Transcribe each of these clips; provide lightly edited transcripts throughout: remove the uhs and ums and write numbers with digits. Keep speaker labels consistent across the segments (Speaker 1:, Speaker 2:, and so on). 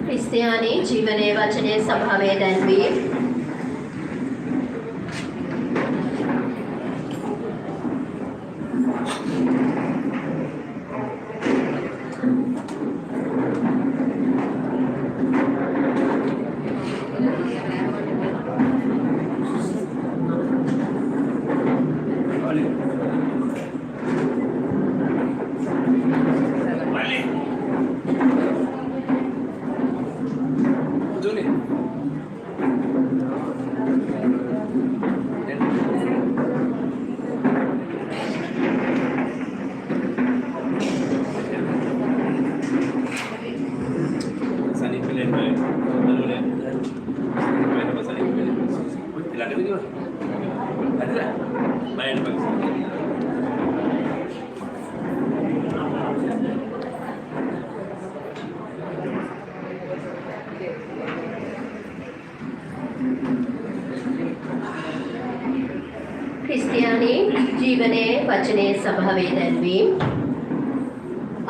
Speaker 1: ක්‍රිස්තියානි ජීවනයේ වචනයේ ස්වභාවය දැන්වී ක්‍රිස්තියානි ජීවනයේ වචනයේ ස්වභාවය දැන්වීම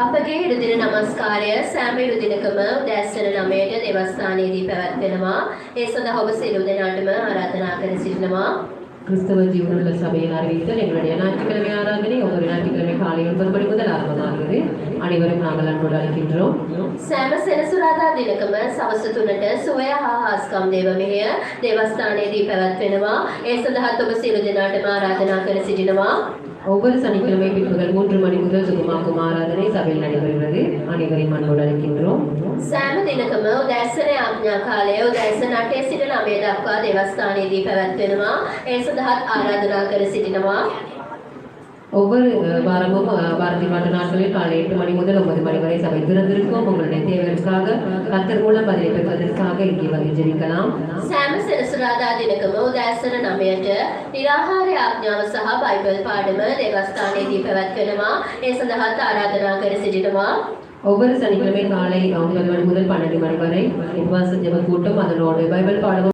Speaker 1: අපගේ ඉරුදින නමස්කාරය සෑම ඉරුදිනකම උදෑසන 9ට දේවස්ථානයේදී පැවැත්වෙනවා. ඒ සඳහා ඔබ සියලු දෙනාටම ආරාධනා කර සිටිනවා.
Speaker 2: கிறிஸ்தவ ஜீவனுள்ள சபையின் அறிவித்தல் எங்களுடைய ஞாயிற்றுக்கிழமை ஆராதனை ஒவ்வொரு ஞாயிற்றுக்கிழமை காலை 9 மணி முதல் ஆரம்பமாகிறது. அனைவரும் நாங்கள் அன்போடு அழைக்கின்றோம்.
Speaker 1: සෑම සෙනසුරාදා දිනකම සවස් 3ට සුවය හා හාස්කම් දේව මෙහෙය දේවස්ථානයේදී පැවැත්වෙනවා. ඒ සඳහා ඔබ සියලු දෙනාටම ආරාධනා කර සිටිනවා.
Speaker 2: ஒவ்வொரு சனிக்கிழமை பிற்பகல் 3 மணி முதல் சுகமாக்கும் ஆராதனை சபையில் நடைபெறுகிறது. அனைவரையும் அன்போடு அழைக்கின்றோம்.
Speaker 1: සෑම දිනකම උදෑසන ආඥා කාලය උදෑසන 8 සිට 9 දක්වා දේවස්ථානයේදී පැවැත්වෙනවා. ඒ සඳහාත් ආරාධනා කර සිටිනවා.
Speaker 2: ஒவ்வொரு வாரமும் வாரத்தின் மற்ற நாட்களில் காலை 8 மணி முதல் 9 மணி வரை சபை திறந்திருக்கும். உங்களுடைய தேவைகளுக்காக கர்த்தர் மூலம் பதிலை பெறுவதற்காக இங்கே வந்து ஜெபிக்கலாம்.
Speaker 1: සෑම සෙනසුරාදා දිනකම උදෑසන 9ට නිරාහාර ආඥාව සහ බයිබල් පාඩම දේවස්ථානයේදී පැවැත්වෙනවා. ඒ සඳහාත් ආරාධනා කර සිටිනවා.
Speaker 2: ஒவ்வொரு சனிக்கிழமை காலை 9 மணி முதல் 12 மணி வரை உபவாச ஜெப கூட்டம் அதனோடு பைபிள் பாடம்